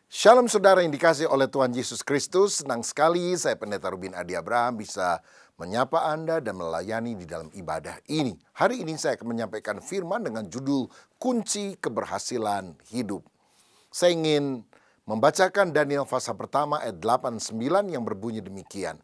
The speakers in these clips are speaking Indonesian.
Shalom saudara yang dikasihi oleh Tuhan Yesus Kristus. Senang sekali saya Pendeta Rubin Adi Abraham bisa menyapa Anda dan melayani di dalam ibadah ini. Hari ini saya akan menyampaikan firman dengan judul Kunci Keberhasilan Hidup. Saya ingin membacakan Daniel pasal pertama ayat 8-9 yang berbunyi demikian.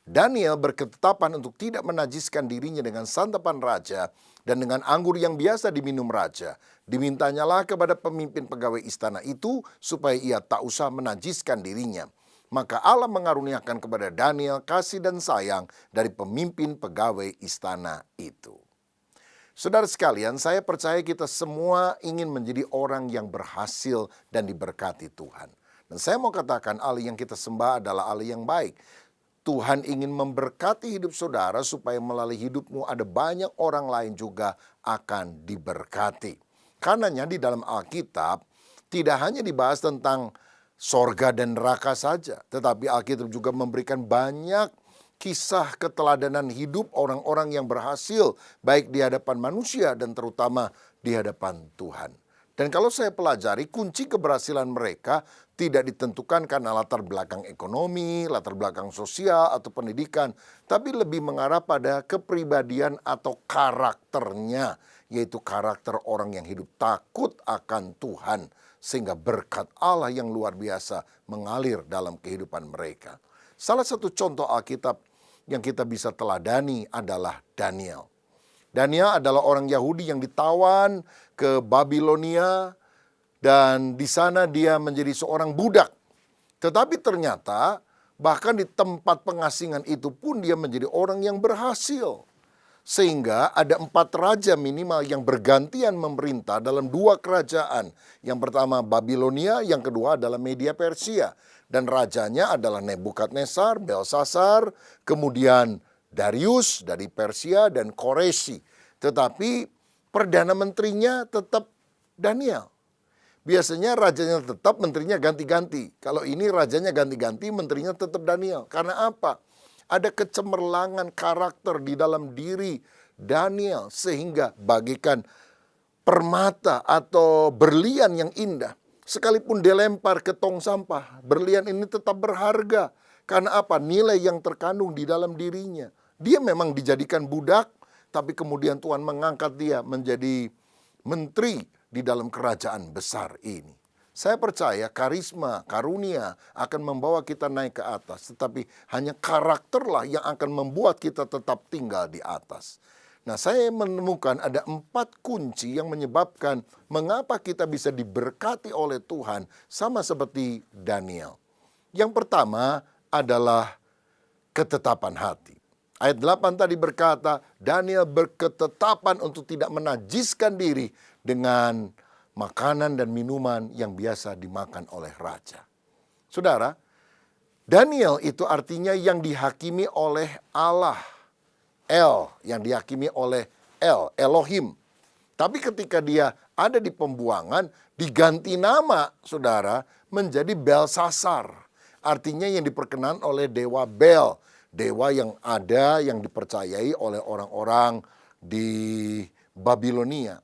Daniel berketetapan untuk tidak menajiskan dirinya dengan santapan raja dan dengan anggur yang biasa diminum raja. Dimintanyalah kepada pemimpin pegawai istana itu supaya ia tak usah menajiskan dirinya. Maka Allah mengaruniakan kepada Daniel kasih dan sayang dari pemimpin pegawai istana itu. Saudara sekalian, saya percaya kita semua ingin menjadi orang yang berhasil dan diberkati Tuhan. Dan saya mau katakan Allah yang kita sembah adalah Allah yang baik. Tuhan ingin memberkati hidup saudara supaya melalui hidupmu ada banyak orang lain juga akan diberkati. Karenanya di dalam Alkitab tidak hanya dibahas tentang sorga dan neraka saja, tetapi Alkitab juga memberikan banyak kisah keteladanan hidup orang-orang yang berhasil baik di hadapan manusia dan terutama di hadapan Tuhan. Dan kalau saya pelajari, kunci keberhasilan mereka tidak ditentukan karena latar belakang ekonomi, latar belakang sosial, atau pendidikan, tapi lebih mengarah pada kepribadian atau karakternya, yaitu karakter orang yang hidup takut akan Tuhan, sehingga berkat Allah yang luar biasa mengalir dalam kehidupan mereka. Salah satu contoh Alkitab yang kita bisa teladani adalah Daniel. Daniel adalah orang Yahudi yang ditawan ke Babilonia dan di sana dia menjadi seorang budak. Tetapi ternyata bahkan di tempat pengasingan itu pun dia menjadi orang yang berhasil. Sehingga ada 4 raja minimal yang bergantian memerintah dalam 2 kerajaan. Yang pertama Babilonia, yang kedua adalah Media Persia. Dan rajanya adalah Nebukadnezar, Belsasar, kemudian Darius dari Persia dan Koresi. Tetapi Perdana Menterinya tetap Daniel. Biasanya rajanya tetap, menterinya ganti-ganti. Kalau ini rajanya ganti-ganti, menterinya tetap Daniel. Karena apa? Ada kecemerlangan karakter di dalam diri Daniel sehingga bagikan permata atau berlian yang indah. Sekalipun dilempar ke tong sampah, berlian ini tetap berharga. Karena apa? Nilai yang terkandung di dalam dirinya. Dia memang dijadikan budak, tapi kemudian Tuhan mengangkat dia menjadi menteri di dalam kerajaan besar ini. Saya percaya karisma, karunia akan membawa kita naik ke atas. Tetapi hanya karakterlah yang akan membuat kita tetap tinggal di atas. Nah, saya menemukan ada 4 kunci yang menyebabkan mengapa kita bisa diberkati oleh Tuhan sama seperti Daniel. Yang pertama adalah ketetapan hati. Ayat 8 tadi berkata, Daniel berketetapan untuk tidak menajiskan diri dengan makanan dan minuman yang biasa dimakan oleh raja. Saudara, Daniel itu artinya yang dihakimi oleh Allah. Yang dihakimi oleh Elohim. Tapi ketika dia ada di pembuangan, diganti nama, saudara, menjadi Belsasar. Artinya yang diperkenan oleh dewa Bel. Dewa yang ada, yang dipercayai oleh orang-orang di Babilonia.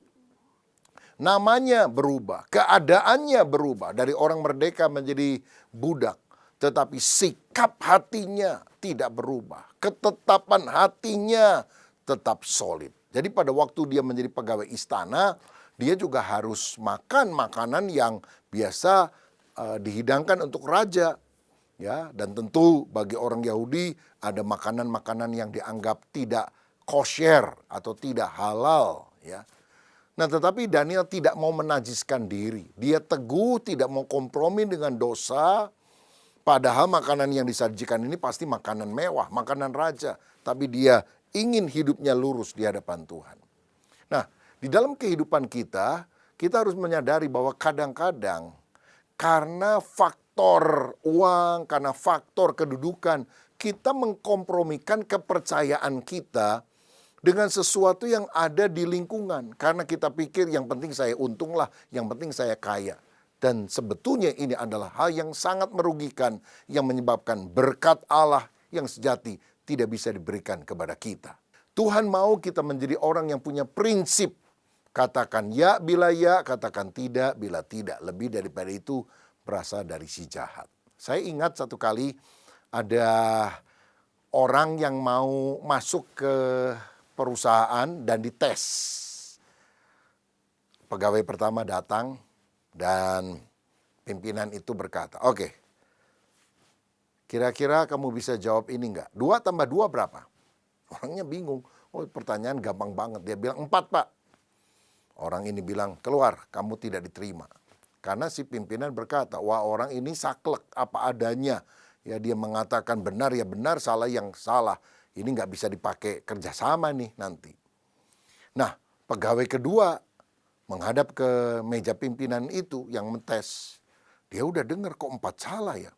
Namanya berubah, keadaannya berubah. Dari orang merdeka menjadi budak. Tetapi sikap hatinya tidak berubah. Ketetapan hatinya tetap solid. Jadi pada waktu dia menjadi pegawai istana, dia juga harus makan makanan yang biasa dihidangkan untuk raja. Ya, dan tentu bagi orang Yahudi ada makanan-makanan yang dianggap tidak kosher atau tidak halal. Ya. Nah, tetapi Daniel tidak mau menajiskan diri. Dia teguh, tidak mau kompromi dengan dosa. Padahal makanan yang disajikan ini pasti makanan mewah, makanan raja. Tapi dia ingin hidupnya lurus di hadapan Tuhan. Nah, di dalam kehidupan kita harus menyadari bahwa kadang-kadang karena faktor uang, karena faktor kedudukan, kita mengkompromikan kepercayaan kita dengan sesuatu yang ada di lingkungan. Karena kita pikir yang penting saya untunglah, yang penting saya kaya. Dan sebetulnya ini adalah hal yang sangat merugikan, yang menyebabkan berkat Allah yang sejati tidak bisa diberikan kepada kita. Tuhan mau kita menjadi orang yang punya prinsip. Katakan ya bila ya, katakan tidak bila tidak. Lebih daripada itu, berasal dari si jahat. Saya ingat satu kali ada orang yang mau masuk ke perusahaan dan dites. Pegawai pertama datang dan pimpinan itu berkata, "Oke, kira-kira kamu bisa jawab ini enggak? 2 tambah 2 berapa?" Orangnya bingung. Oh, pertanyaan gampang banget. Dia bilang 4, Pak. Orang ini bilang, "Keluar, kamu tidak diterima." Karena si pimpinan berkata, wah, orang ini saklek apa adanya. Ya, dia mengatakan benar ya benar, salah yang salah. Ini nggak bisa dipakai kerjasama nih nanti. Nah, pegawai kedua menghadap ke meja pimpinan itu yang mentes. Dia udah dengar kok 4 salah ya.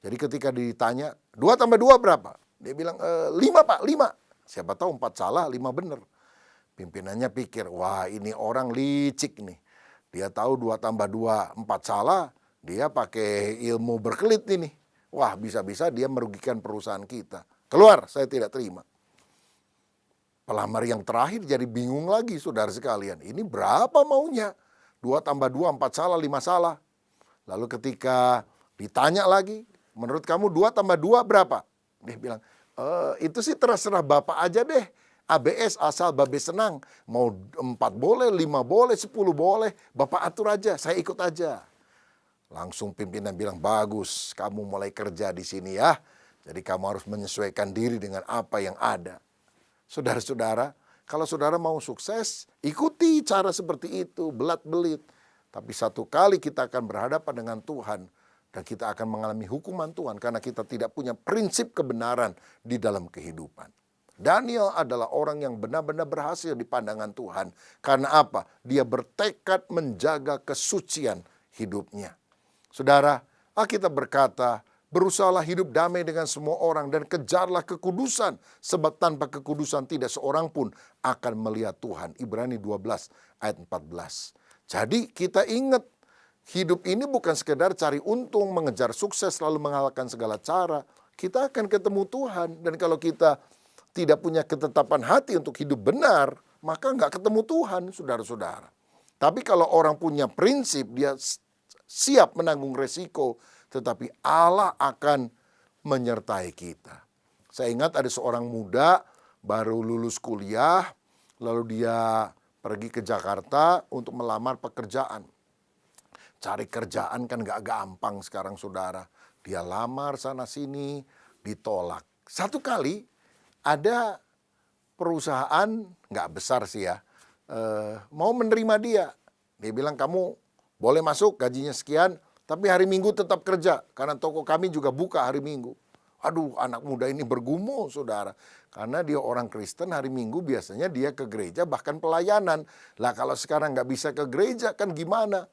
Jadi ketika ditanya, 2 tambah 2 berapa? Dia bilang, 5, Pak, 5. Siapa tahu 4 salah, 5 benar. Pimpinannya pikir, wah, ini orang licik nih. Dia tahu 2 tambah 2, 4 salah, dia pakai ilmu berkelit ini. Wah, bisa-bisa dia merugikan perusahaan kita. Keluar, saya tidak terima. Pelamar yang terakhir jadi bingung lagi, saudara sekalian. Ini berapa maunya? 2 tambah 2, 4 salah, 5 salah. Lalu ketika ditanya lagi, menurut kamu 2 tambah 2 berapa? Dia bilang, itu sih terserah Bapak aja deh. ABS asal Babe senang. Mau 4 boleh, 5 boleh, 10 boleh. Bapak atur aja, saya ikut aja. Langsung pimpinan bilang, bagus, kamu mulai kerja di sini ya. Jadi kamu harus menyesuaikan diri dengan apa yang ada. Saudara-saudara, kalau saudara mau sukses, ikuti cara seperti itu, belat-belit. Tapi satu kali kita akan berhadapan dengan Tuhan, dan kita akan mengalami hukuman Tuhan, karena kita tidak punya prinsip kebenaran di dalam kehidupan. Daniel adalah orang yang benar-benar berhasil di pandangan Tuhan. Karena apa? Dia bertekad menjaga kesucian hidupnya. Saudara, Alkitab berkata, berusahalah hidup damai dengan semua orang dan kejarlah kekudusan, sebab tanpa kekudusan tidak seorang pun akan melihat Tuhan. Ibrani 12 ayat 14. Jadi kita ingat, hidup ini bukan sekedar cari untung, mengejar sukses, lalu mengalahkan segala cara. Kita akan ketemu Tuhan, dan kalau kita tidak punya ketetapan hati untuk hidup benar, maka nggak ketemu Tuhan, saudara-saudara. Tapi kalau orang punya prinsip, dia siap menanggung resiko, tetapi Allah akan menyertai kita. Saya ingat ada seorang muda baru lulus kuliah, lalu dia pergi ke Jakarta untuk melamar pekerjaan. Cari kerjaan kan nggak gampang sekarang, saudara. Dia lamar sana-sini, ditolak. Satu kali ada perusahaan, nggak besar sih ya, mau menerima dia. Dia bilang, kamu boleh masuk, gajinya sekian, tapi hari Minggu tetap kerja, karena toko kami juga buka hari Minggu. Aduh, anak muda ini bergumul, saudara. Karena dia orang Kristen, hari Minggu biasanya dia ke gereja, bahkan pelayanan. Lah kalau sekarang nggak bisa ke gereja, kan gimana?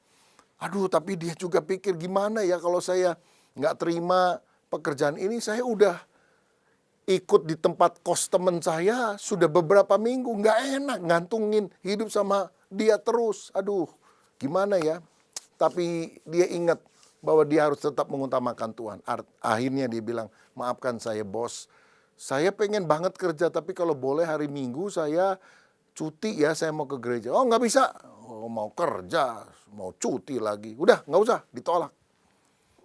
Aduh, tapi dia juga pikir, gimana ya kalau saya nggak terima pekerjaan ini, saya udah ikut di tempat kos teman saya sudah beberapa minggu, nggak enak ngantungin hidup sama dia terus. Aduh, gimana ya? Tapi dia ingat bahwa dia harus tetap mengutamakan Tuhan. Akhirnya dia bilang, maafkan saya bos, saya pengen banget kerja, tapi kalau boleh hari Minggu saya cuti ya, saya mau ke gereja. Oh, nggak bisa, oh, mau kerja, mau cuti lagi. Udah, nggak usah, ditolak.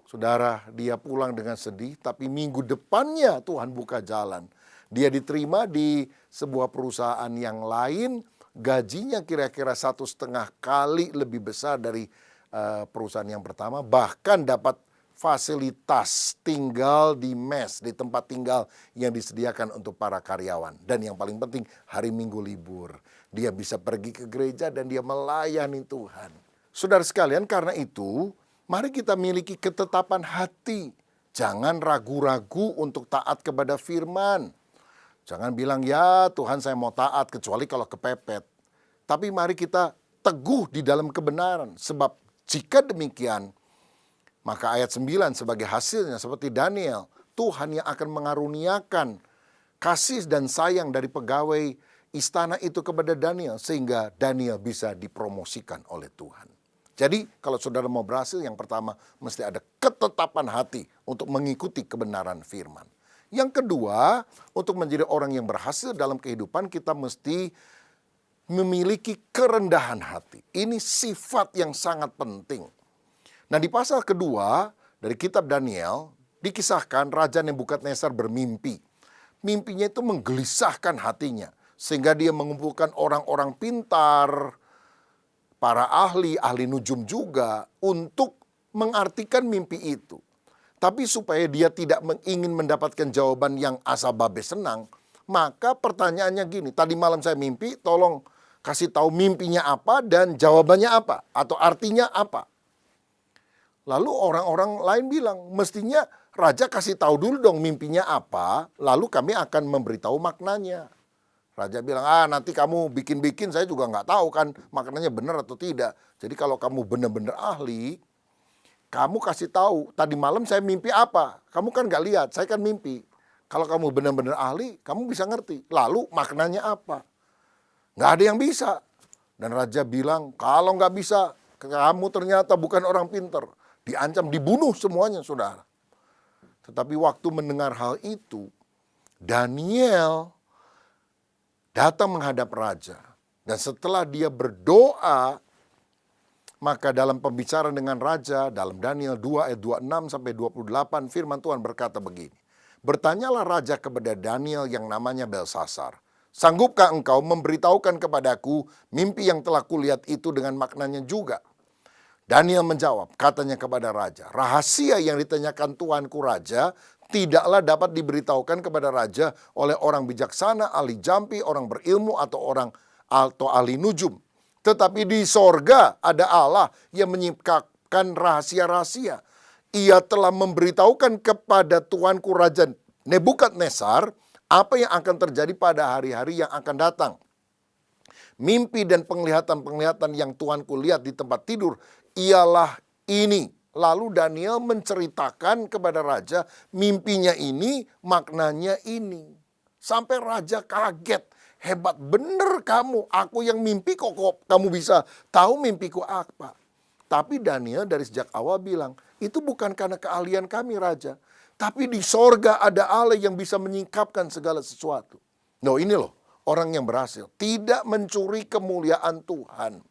Saudara, dia pulang dengan sedih, tapi minggu depannya Tuhan buka jalan. Dia diterima di sebuah perusahaan yang lain, gajinya kira-kira 1,5 kali lebih besar dari perusahaan yang pertama. Bahkan dapat fasilitas tinggal di mes, di tempat tinggal yang disediakan untuk para karyawan. Dan yang paling penting, hari Minggu libur. Dia bisa pergi ke gereja dan dia melayani Tuhan. Saudara sekalian, karena itu, mari kita miliki ketetapan hati. Jangan ragu-ragu untuk taat kepada firman. Jangan bilang, ya Tuhan saya mau taat, kecuali kalau kepepet. Tapi mari kita teguh di dalam kebenaran. Sebab jika demikian, maka ayat 9 sebagai hasilnya seperti Daniel, Tuhan yang akan mengaruniakan kasih dan sayang dari pegawai istana itu kepada Daniel, sehingga Daniel bisa dipromosikan oleh Tuhan. Jadi kalau saudara mau berhasil, yang pertama mesti ada ketetapan hati untuk mengikuti kebenaran firman. Yang kedua, untuk menjadi orang yang berhasil dalam kehidupan, kita mesti memiliki kerendahan hati. Ini sifat yang sangat penting. Nah, di pasal kedua dari kitab Daniel, dikisahkan Raja Nebukadnezar bermimpi. Mimpinya itu menggelisahkan hatinya, sehingga dia mengumpulkan orang-orang pintar, para ahli nujum juga, untuk mengartikan mimpi itu. Tapi supaya dia tidak ingin mendapatkan jawaban yang asa babe senang, maka pertanyaannya gini, tadi malam saya mimpi, tolong kasih tahu mimpinya apa dan jawabannya apa, atau artinya apa. Lalu orang-orang lain bilang, mestinya Raja kasih tahu dulu dong mimpinya apa, lalu kami akan memberitahu maknanya. Raja bilang, nanti kamu bikin-bikin, saya juga nggak tahu kan maknanya benar atau tidak. Jadi kalau kamu benar-benar ahli, kamu kasih tahu, tadi malam saya mimpi apa. Kamu kan nggak lihat, saya kan mimpi. Kalau kamu benar-benar ahli, kamu bisa ngerti. Lalu maknanya apa? Nggak ada yang bisa. Dan Raja bilang, kalau nggak bisa, kamu ternyata bukan orang pintar. Diancam, dibunuh semuanya, saudara. Tetapi waktu mendengar hal itu, Daniel datang menghadap Raja. Dan setelah dia berdoa, maka dalam pembicaraan dengan Raja, dalam Daniel 2 ayat 26 sampai 28, firman Tuhan berkata begini. Bertanyalah Raja kepada Daniel yang namanya Belsasar. Sanggupkah engkau memberitahukan kepadaku mimpi yang telah kulihat itu dengan maknanya juga? Daniel menjawab, katanya kepada Raja, rahasia yang ditanyakan Tuanku Raja tidaklah dapat diberitahukan kepada Raja oleh orang bijaksana, ahli jampi, orang berilmu, atau ahli nujum. Tetapi di sorga ada Allah yang menyingkapkan rahasia-rahasia. Ia telah memberitahukan kepada Tuanku Raja Nebukadnezar apa yang akan terjadi pada hari-hari yang akan datang. Mimpi dan penglihatan-penglihatan yang Tuanku lihat di tempat tidur ialah ini. Lalu Daniel menceritakan kepada Raja mimpinya ini, maknanya ini. Sampai Raja kaget. Hebat bener kamu, aku yang mimpi kok kamu bisa tahu mimpiku apa. Tapi Daniel dari sejak awal bilang, itu bukan karena keahlian kami Raja. Tapi di sorga ada Allah yang bisa menyingkapkan segala sesuatu. Ini loh, orang yang berhasil. Tidak mencuri kemuliaan Tuhan.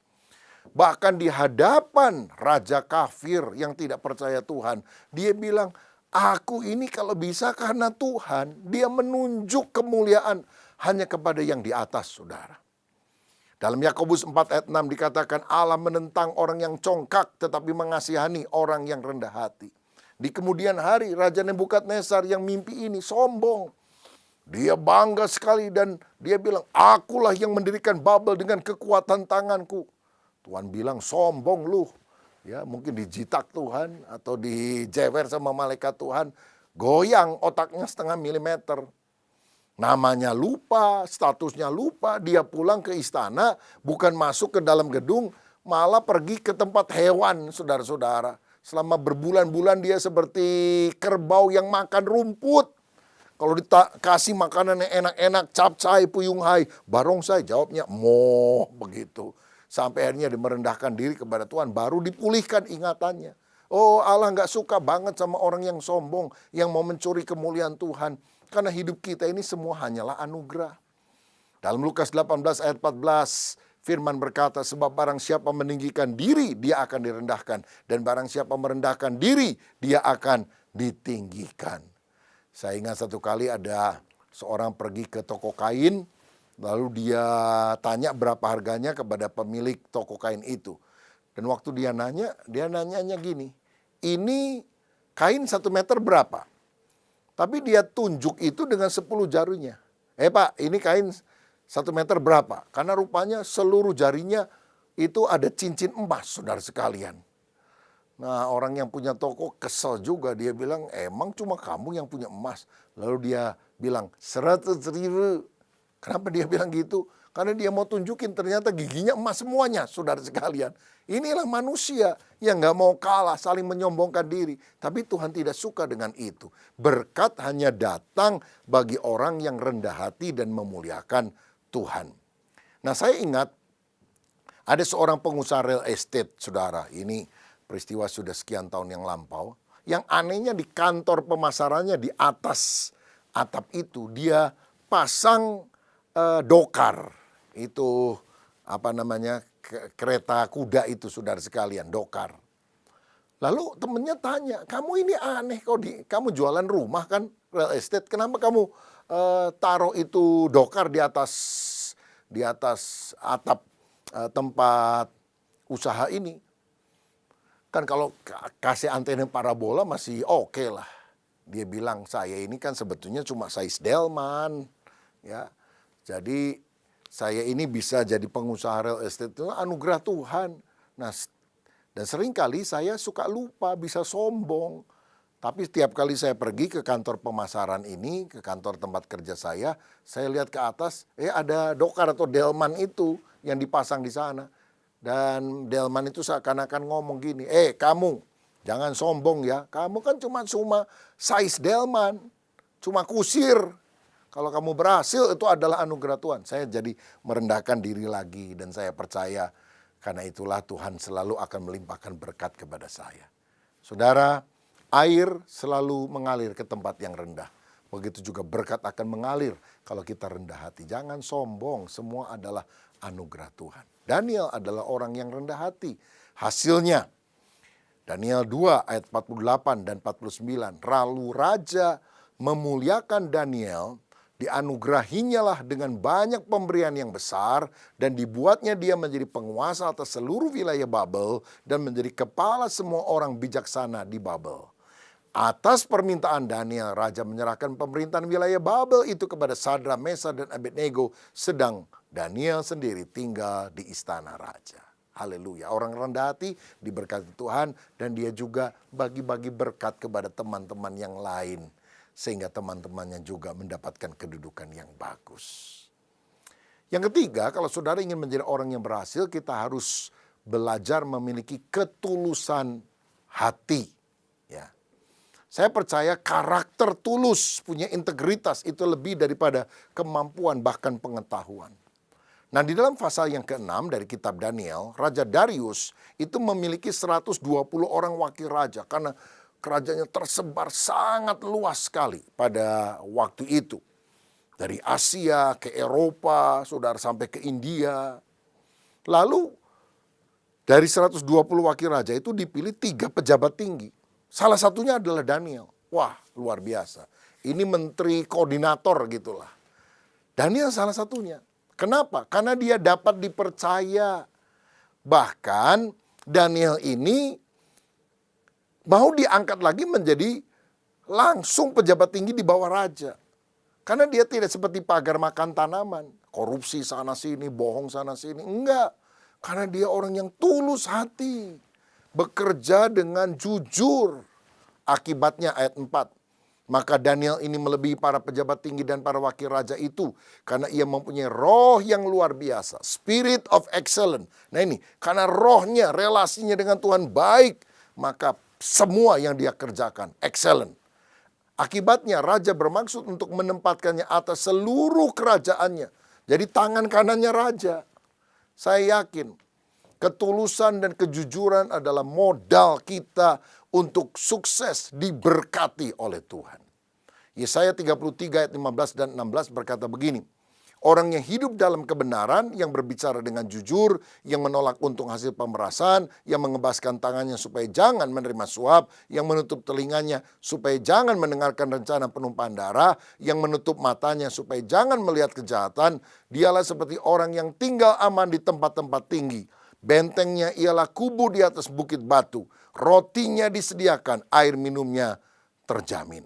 Bahkan di hadapan raja kafir yang tidak percaya Tuhan, dia bilang, aku ini kalau bisa karena Tuhan. Dia menunjuk kemuliaan hanya kepada yang di atas, saudara. Dalam Yakobus 4 ayat 6 dikatakan Allah menentang orang yang congkak tetapi mengasihani orang yang rendah hati. Di kemudian hari Raja Nebukadnezar yang mimpi ini sombong. Dia bangga sekali dan dia bilang, akulah yang mendirikan Babel dengan kekuatan tanganku. Tuhan bilang, sombong lu. Ya, mungkin dijitak Tuhan atau dijewer sama malaikat Tuhan. Goyang otaknya 0,5 milimeter. Namanya lupa, statusnya lupa. Dia pulang ke istana, bukan masuk ke dalam gedung, malah pergi ke tempat hewan, saudara-saudara. Selama berbulan-bulan dia seperti kerbau yang makan rumput. Kalau dikasih makanan yang enak-enak, capcay, puyung hai, barongsai, jawabnya moh begitu. Sampai akhirnya dia merendahkan diri kepada Tuhan, baru dipulihkan ingatannya. Oh, Allah nggak suka banget sama orang yang sombong, yang mau mencuri kemuliaan Tuhan. Karena hidup kita ini semua hanyalah anugerah. Dalam Lukas 18 ayat 14, firman berkata, sebab barang siapa meninggikan diri, dia akan direndahkan. Dan barang siapa merendahkan diri, dia akan ditinggikan. Saya ingat satu kali ada seorang pergi ke toko kain, lalu dia tanya berapa harganya kepada pemilik toko kain itu. Dan waktu dia nanyanya gini, ini kain 1 meter berapa? Tapi dia tunjuk itu dengan 10 jarinya. Pak, ini kain 1 meter berapa? Karena rupanya seluruh jarinya itu ada cincin emas, saudara sekalian. Nah, orang yang punya toko kesel juga. Dia bilang, emang cuma kamu yang punya emas? Lalu dia bilang, 100.000. Kenapa dia bilang gitu? Karena dia mau tunjukin ternyata giginya emas semuanya, saudara sekalian. Inilah manusia yang gak mau kalah, saling menyombongkan diri. Tapi Tuhan tidak suka dengan itu. Berkat hanya datang bagi orang yang rendah hati dan memuliakan Tuhan. Nah, saya ingat ada seorang pengusaha real estate, saudara. Ini peristiwa sudah sekian tahun yang lampau. Yang anehnya di kantor pemasarannya di atas atap itu dia pasang dokar. Itu kereta kuda itu, saudara sekalian, dokar. Lalu temennya tanya, kamu ini aneh kok, kamu jualan rumah kan, real estate, kenapa kamu taruh itu dokar di atas atap tempat usaha ini? Kan kalau kasih antena parabola masih oke lah. Dia bilang, saya ini kan sebetulnya cuma size delman, ya. Jadi saya ini bisa jadi pengusaha real estate itu anugerah Tuhan. Nah, dan seringkali saya suka lupa, bisa sombong. Tapi setiap kali saya pergi ke kantor pemasaran ini, ke kantor tempat kerja saya lihat ke atas, ada dokar atau delman itu yang dipasang di sana. Dan delman itu seakan-akan ngomong gini, kamu jangan sombong ya, kamu kan cuma size delman, cuma kusir. Kalau kamu berhasil itu adalah anugerah Tuhan. Saya jadi merendahkan diri lagi dan saya percaya karena itulah Tuhan selalu akan melimpahkan berkat kepada saya. Saudara, air selalu mengalir ke tempat yang rendah. Begitu juga berkat akan mengalir kalau kita rendah hati. Jangan sombong, semua adalah anugerah Tuhan. Daniel adalah orang yang rendah hati. Hasilnya, Daniel 2 ayat 48 dan 49. Lalu raja memuliakan Daniel, dianugerahinya lah dengan banyak pemberian yang besar, dan dibuatnya dia menjadi penguasa atas seluruh wilayah Babel, dan menjadi kepala semua orang bijaksana di Babel. Atas permintaan Daniel, raja menyerahkan pemerintahan wilayah Babel itu kepada Sadra, Mesa, dan Abednego, sedang Daniel sendiri tinggal di istana raja. Haleluya. Orang rendah hati diberkati Tuhan, dan dia juga bagi-bagi berkat kepada teman-teman yang lain, sehingga teman-temannya juga mendapatkan kedudukan yang bagus. Yang ketiga, kalau saudara ingin menjadi orang yang berhasil, kita harus belajar memiliki ketulusan hati. Ya. Saya percaya karakter tulus, punya integritas itu lebih daripada kemampuan bahkan pengetahuan. Nah, di dalam pasal yang ke-6 dari kitab Daniel, Raja Darius itu memiliki 120 orang wakil raja karena kerajaannya tersebar sangat luas sekali pada waktu itu. Dari Asia ke Eropa, saudara, sampai ke India. Lalu dari 120 wakil raja itu dipilih 3 pejabat tinggi. Salah satunya adalah Daniel. Wah, luar biasa. Ini menteri koordinator gitulah. Daniel salah satunya. Kenapa? Karena dia dapat dipercaya. Bahkan Daniel ini mau diangkat lagi menjadi langsung pejabat tinggi di bawah raja. Karena dia tidak seperti pagar makan tanaman. Korupsi sana sini, bohong sana sini. Enggak. Karena dia orang yang tulus hati. Bekerja dengan jujur. Akibatnya ayat 4. Maka Daniel ini melebihi para pejabat tinggi dan para wakil raja itu. Karena ia mempunyai roh yang luar biasa. Spirit of excellence. Nah ini, karena rohnya, relasinya dengan Tuhan baik. Maka semua yang dia kerjakan, excellent. Akibatnya raja bermaksud untuk menempatkannya atas seluruh kerajaannya. Jadi tangan kanannya raja. Saya yakin ketulusan dan kejujuran adalah modal kita untuk sukses diberkati oleh Tuhan. Yesaya 33 ayat 15 dan 16 berkata begini. Orang yang hidup dalam kebenaran, yang berbicara dengan jujur, yang menolak untung hasil pemerasan, yang mengebaskan tangannya supaya jangan menerima suap, yang menutup telinganya supaya jangan mendengarkan rencana penumpahan darah, yang menutup matanya supaya jangan melihat kejahatan, dialah seperti orang yang tinggal aman di tempat-tempat tinggi. Bentengnya ialah kubu di atas bukit batu. Rotinya disediakan, air minumnya terjamin.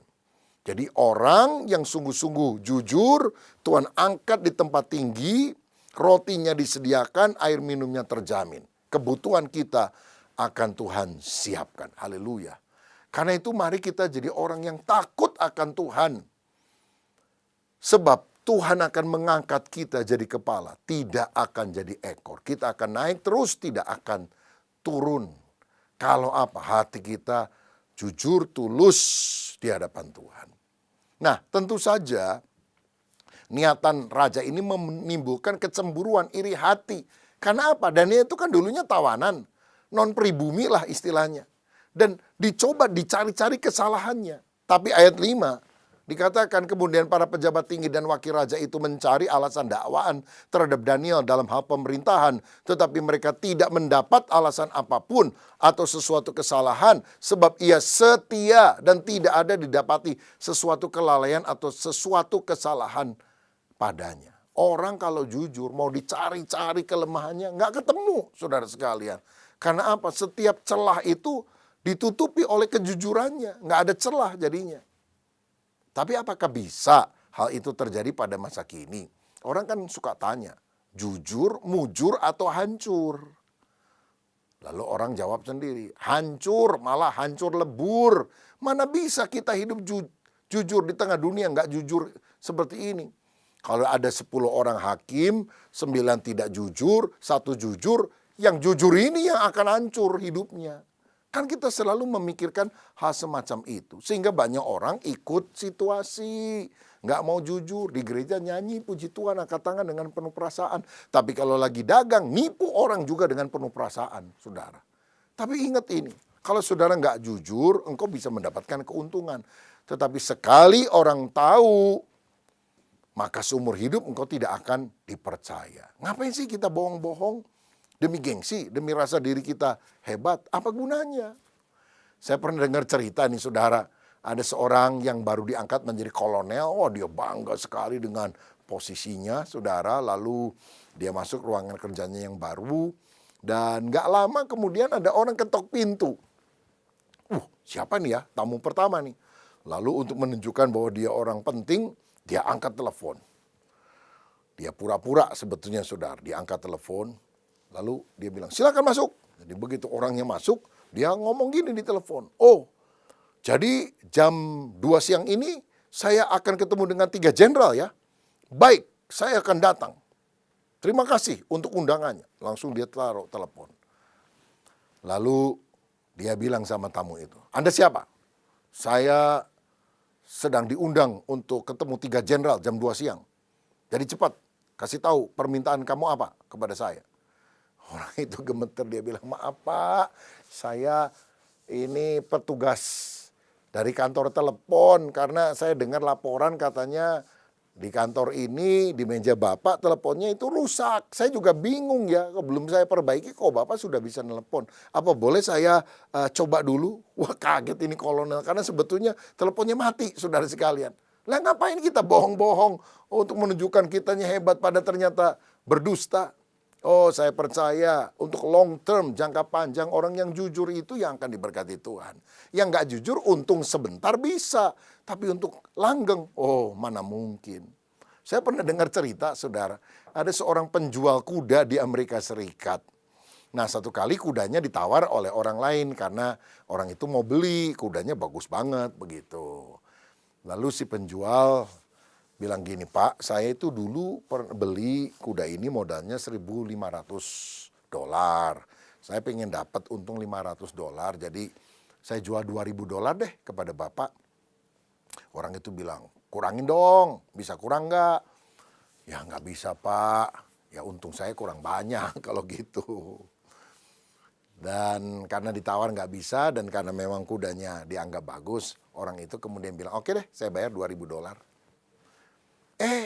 Jadi orang yang sungguh-sungguh jujur, Tuhan angkat di tempat tinggi, rotinya disediakan, air minumnya terjamin. Kebutuhan kita akan Tuhan siapkan. Haleluya. Karena itu mari kita jadi orang yang takut akan Tuhan. Sebab Tuhan akan mengangkat kita jadi kepala, tidak akan jadi ekor. Kita akan naik terus, tidak akan turun. Kalau apa? Hati kita jujur, tulus di hadapan Tuhan. Nah, tentu saja niatan raja ini menimbulkan kecemburuan, iri hati. Karena apa? Daniel itu kan dulunya tawanan, non pribumi lah istilahnya. Dan dicoba dicari-cari kesalahannya. Tapi ayat 5, Dikatakan kemudian para pejabat tinggi dan wakil raja itu mencari alasan dakwaan terhadap Daniel dalam hal pemerintahan. Tetapi mereka tidak mendapat alasan apapun atau sesuatu kesalahan. Sebab ia setia dan tidak ada didapati sesuatu kelalaian atau sesuatu kesalahan padanya. Orang kalau jujur mau dicari-cari kelemahannya nggak ketemu, saudara sekalian. Karena apa? Setiap celah itu ditutupi oleh kejujurannya. Nggak ada celah jadinya. Tapi apakah bisa hal itu terjadi pada masa kini? Orang kan suka tanya, jujur, mujur, atau hancur? Lalu orang jawab sendiri, hancur, malah hancur lebur. Mana bisa kita hidup jujur di tengah dunia nggak jujur seperti ini? Kalau ada 10 orang hakim, 9 tidak jujur, 1 jujur, yang jujur ini yang akan hancur hidupnya. Kan kita selalu memikirkan hal semacam itu. Sehingga banyak orang ikut situasi. Nggak mau jujur. Di gereja nyanyi puji Tuhan, angkat tangan dengan penuh perasaan. Tapi kalau lagi dagang, nipu orang juga dengan penuh perasaan, saudara. Tapi ingat ini, kalau saudara nggak jujur, engkau bisa mendapatkan keuntungan. Tetapi sekali orang tahu, maka seumur hidup engkau tidak akan dipercaya. Ngapain sih kita bohong-bohong? Demi gengsi, demi rasa diri kita hebat, apa gunanya? Saya pernah dengar cerita nih saudara, ada seorang yang baru diangkat menjadi kolonel, dia bangga sekali dengan posisinya saudara, lalu dia masuk ruangan kerjanya yang baru, dan gak lama kemudian ada orang ketok pintu. Siapa nih ya, tamu pertama nih. Lalu untuk menunjukkan bahwa dia orang penting, dia angkat telepon. Dia pura-pura sebetulnya saudara, dia angkat telepon. Lalu dia bilang, silakan masuk. Jadi begitu orangnya masuk, dia ngomong gini di telepon. Jadi jam 2 siang ini saya akan ketemu dengan 3 jenderal ya. Baik, saya akan datang. Terima kasih untuk undangannya. Langsung dia taruh telepon. Lalu dia bilang sama tamu itu, Anda siapa? Saya sedang diundang untuk ketemu 3 jenderal jam 2 siang. Jadi cepat, kasih tahu permintaan kamu apa kepada saya. Orang itu gemeter, dia bilang, maaf Pak, saya ini petugas dari kantor telepon karena saya dengar laporan katanya di kantor ini, di meja Bapak teleponnya itu rusak. Saya juga bingung ya, belum saya perbaiki kok Bapak sudah bisa nelpon. Apa boleh saya coba dulu? Wah kaget ini kolonel karena sebetulnya teleponnya mati saudara sekalian. Lah ngapain kita bohong-bohong untuk menunjukkan kitanya hebat pada ternyata berdusta? Saya percaya untuk long term, jangka panjang, orang yang jujur itu yang akan diberkati Tuhan. Yang nggak jujur untung sebentar bisa, tapi untuk langgeng, mana mungkin. Saya pernah dengar cerita, saudara, ada seorang penjual kuda di Amerika Serikat. Nah, satu kali kudanya ditawar oleh orang lain karena orang itu mau beli, kudanya bagus banget begitu. Lalu si penjual bilang gini, Pak, saya itu dulu beli kuda ini modalnya $1.500. Saya pengen dapat untung $500, jadi saya jual $2.000 deh kepada Bapak. Orang itu bilang, kurangin dong, bisa kurang nggak? Ya nggak bisa Pak, ya untung saya kurang banyak kalau gitu. Dan karena ditawar nggak bisa dan karena memang kudanya dianggap bagus, orang itu kemudian bilang, oke deh saya bayar $2.000.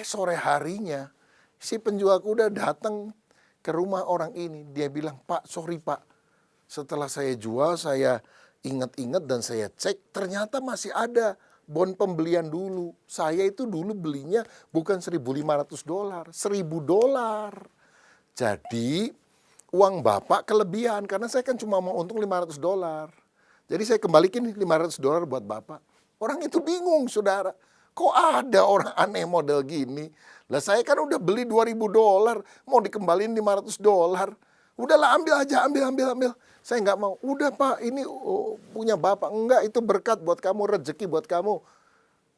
Sore harinya si penjual kuda datang ke rumah orang ini. Dia bilang, Pak, sorry Pak. Setelah saya jual, saya ingat-ingat dan saya cek, ternyata masih ada bon pembelian dulu. Saya itu dulu belinya bukan $1.500, $1.000. Jadi uang Bapak kelebihan karena saya kan cuma mau untung $500. Jadi saya kembalikan $500 buat Bapak. Orang itu bingung, saudara. Kok ada orang aneh model gini? Lah saya kan udah beli $2.000, mau dikembaliin $500. Udahlah ambil aja, ambil. Saya nggak mau. Udah Pak, ini punya Bapak. Enggak, itu berkat buat kamu, rezeki buat kamu.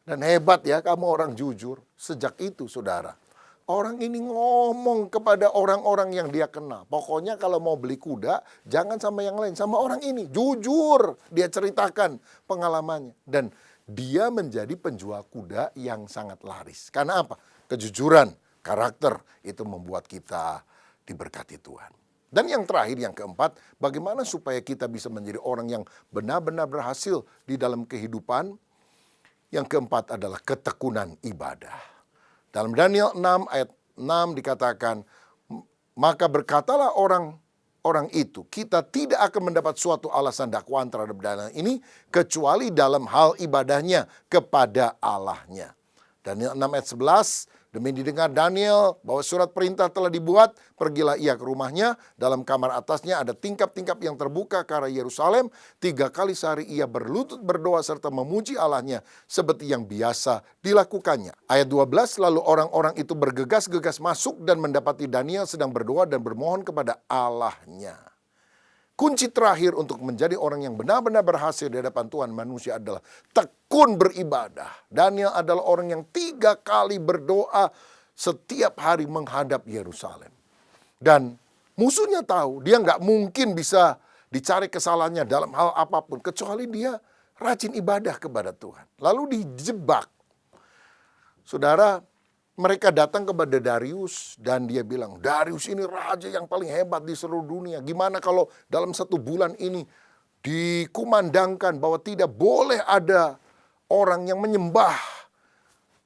Dan hebat ya, kamu orang jujur. Sejak itu saudara, orang ini ngomong kepada orang-orang yang dia kenal. Pokoknya kalau mau beli kuda, jangan sama yang lain, sama orang ini. Jujur, dia ceritakan pengalamannya. Dan dia menjadi penjual kuda yang sangat laris. Karena apa? Kejujuran, karakter itu membuat kita diberkati Tuhan. Dan yang terakhir, yang keempat, bagaimana supaya kita bisa menjadi orang yang benar-benar berhasil di dalam kehidupan? Yang keempat adalah ketekunan ibadah. Dalam Daniel 6 ayat 6 dikatakan, maka berkatalah orang itu, kita tidak akan mendapat suatu alasan dakwaan terhadap Daniel ini kecuali dalam hal ibadahnya kepada Allahnya. Daniel 6 ayat 11, demi didengar Daniel bahwa surat perintah telah dibuat, pergilah ia ke rumahnya, dalam kamar atasnya ada tingkap-tingkap yang terbuka ke arah Yerusalem, 3 kali sehari ia berlutut berdoa serta memuji Allahnya seperti yang biasa dilakukannya. Ayat 12, lalu orang-orang itu bergegas-gegas masuk dan mendapati Daniel sedang berdoa dan bermohon kepada Allahnya. Kunci terakhir untuk menjadi orang yang benar-benar berhasil di hadapan Tuhan manusia adalah tekun beribadah. Daniel adalah orang yang 3 kali berdoa setiap hari menghadap Yerusalem. Dan musuhnya tahu dia nggak mungkin bisa dicari kesalahannya dalam hal apapun, kecuali dia rajin ibadah kepada Tuhan. Lalu dijebak. Saudara, mereka datang kepada Darius dan dia bilang, Darius ini raja yang paling hebat di seluruh dunia. Gimana kalau dalam 1 bulan ini dikumandangkan bahwa tidak boleh ada orang yang menyembah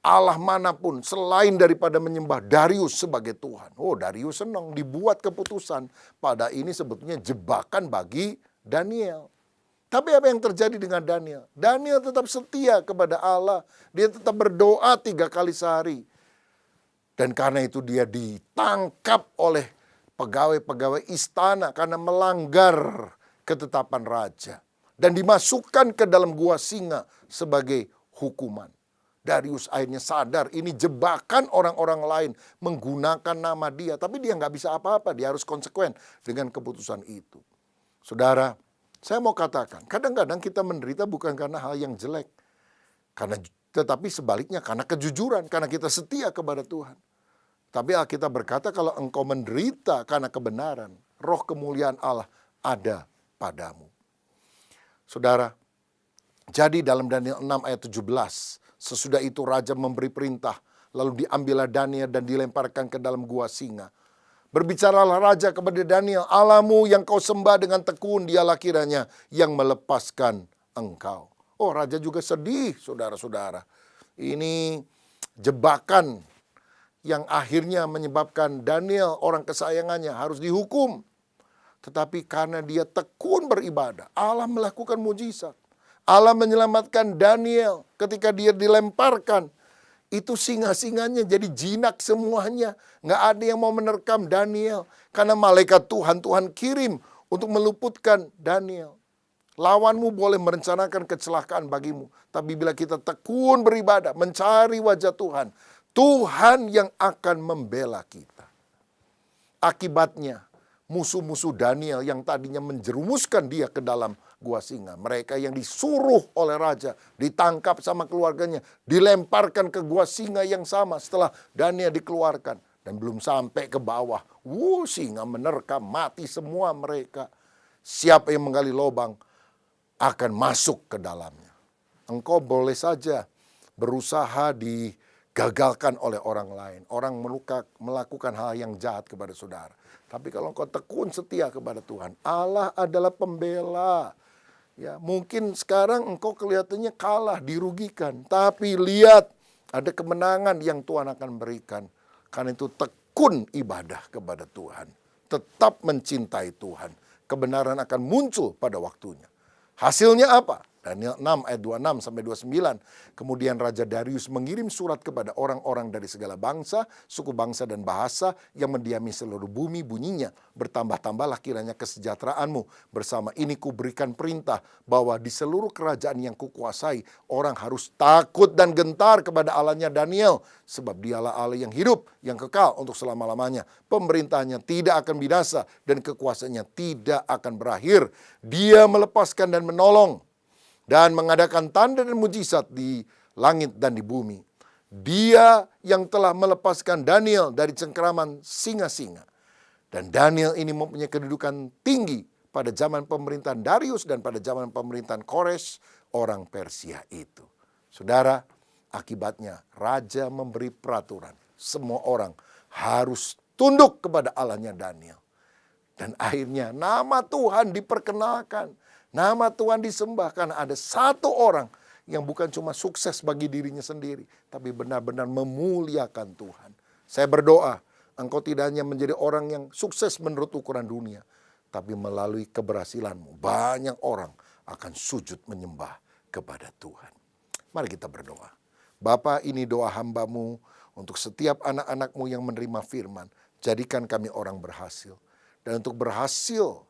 Allah manapun selain daripada menyembah Darius sebagai Tuhan. Oh, Darius senang, dibuat keputusan. Pada ini sebetulnya jebakan bagi Daniel. Tapi apa yang terjadi dengan Daniel? Daniel tetap setia kepada Allah. Dia tetap berdoa 3 kali sehari. Dan karena itu dia ditangkap oleh pegawai-pegawai istana karena melanggar ketetapan raja. Dan dimasukkan ke dalam gua singa sebagai hukuman. Darius akhirnya sadar ini jebakan orang-orang lain menggunakan nama dia. Tapi dia nggak bisa apa-apa, dia harus konsekuen dengan keputusan itu. Saudara, saya mau katakan, kadang-kadang kita menderita bukan karena hal yang jelek. Tetapi sebaliknya karena kejujuran, karena kita setia kepada Tuhan. Tapi Alkitab berkata kalau engkau menderita karena kebenaran, roh kemuliaan Allah ada padamu. Saudara, jadi dalam Daniel 6 ayat 17, sesudah itu raja memberi perintah, lalu diambillah Daniel dan dilemparkan ke dalam gua singa. Berbicaralah raja kepada Daniel, Allahmu yang kau sembah dengan tekun, dialah kiranya yang melepaskan engkau. Oh, raja juga sedih, saudara-saudara. Ini jebakan yang akhirnya menyebabkan Daniel, orang kesayangannya, harus dihukum. Tetapi karena dia tekun beribadah, Allah melakukan mujizat. Allah menyelamatkan Daniel ketika dia dilemparkan. Itu singa-singanya jadi jinak semuanya. Nggak ada yang mau menerkam Daniel. Karena malaikat Tuhan kirim untuk meluputkan Daniel. Lawanmu boleh merencanakan kecelakaan bagimu. Tapi bila kita tekun beribadah, mencari wajah Tuhan, Tuhan yang akan membela kita. Akibatnya, musuh-musuh Daniel yang tadinya menjerumuskan dia ke dalam gua singa. Mereka yang disuruh oleh raja, ditangkap sama keluarganya, dilemparkan ke gua singa yang sama setelah Daniel dikeluarkan. Dan belum sampai ke bawah, singa menerkam, mati semua mereka. Siapa yang menggali lubang akan masuk ke dalamnya. Engkau boleh saja berusaha digagalkan oleh orang lain. Orang melakukan hal yang jahat kepada saudara. Tapi kalau engkau tekun setia kepada Tuhan, Allah adalah pembela. Ya, mungkin sekarang engkau kelihatannya kalah, dirugikan. Tapi lihat, ada kemenangan yang Tuhan akan berikan. Karena itu tekun ibadah kepada Tuhan. Tetap mencintai Tuhan. Kebenaran akan muncul pada waktunya. Hasilnya apa? Daniel 6 ayat 26 sampai 29. Kemudian Raja Darius mengirim surat kepada orang-orang dari segala bangsa, suku bangsa dan bahasa yang mendiami seluruh bumi, bunyinya, bertambah-tambahlah kiranya kesejahteraanmu. Bersama ini kuberikan perintah bahwa di seluruh kerajaan yang kukuasai, orang harus takut dan gentar kepada Allahnya Daniel. Sebab dialah Allah yang hidup, yang kekal untuk selama-lamanya. Pemerintahnya tidak akan binasa dan kekuasaannya tidak akan berakhir. Dia melepaskan dan menolong dan mengadakan tanda dan mujizat di langit dan di bumi. Dia yang telah melepaskan Daniel dari cengkeraman singa-singa. Dan Daniel ini mempunyai kedudukan tinggi pada zaman pemerintahan Darius dan pada zaman pemerintahan Kores, orang Persia itu. Saudara, akibatnya raja memberi peraturan. Semua orang harus tunduk kepada Allahnya Daniel. Dan akhirnya nama Tuhan diperkenalkan. Nama Tuhan disembah karena ada satu orang yang bukan cuma sukses bagi dirinya sendiri, tapi benar-benar memuliakan Tuhan. Saya berdoa, engkau tidak hanya menjadi orang yang sukses menurut ukuran dunia, tapi melalui keberhasilanmu, banyak orang akan sujud menyembah kepada Tuhan. Mari kita berdoa. Bapa, ini doa hamba-Mu untuk setiap anak-anak-Mu yang menerima firman. Jadikan kami orang berhasil. Dan untuk berhasil,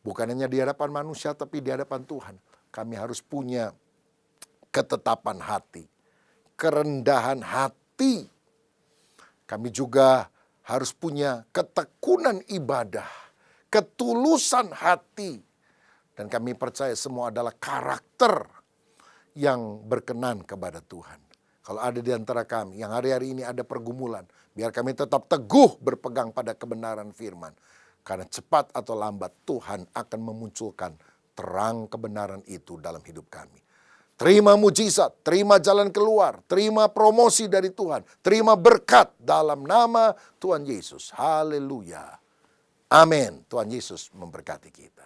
bukan hanya di hadapan manusia, tapi di hadapan Tuhan. Kami harus punya ketetapan hati, kerendahan hati. Kami juga harus punya ketekunan ibadah, ketulusan hati. Dan kami percaya semua adalah karakter yang berkenan kepada Tuhan. Kalau ada di antara kami yang hari-hari ini ada pergumulan, biar kami tetap teguh berpegang pada kebenaran firman. Karena cepat atau lambat Tuhan akan memunculkan terang kebenaran itu dalam hidup kami. Terima mujizat, terima jalan keluar, terima promosi dari Tuhan, terima berkat dalam nama Tuhan Yesus. Haleluya. Amin. Tuhan Yesus memberkati kita.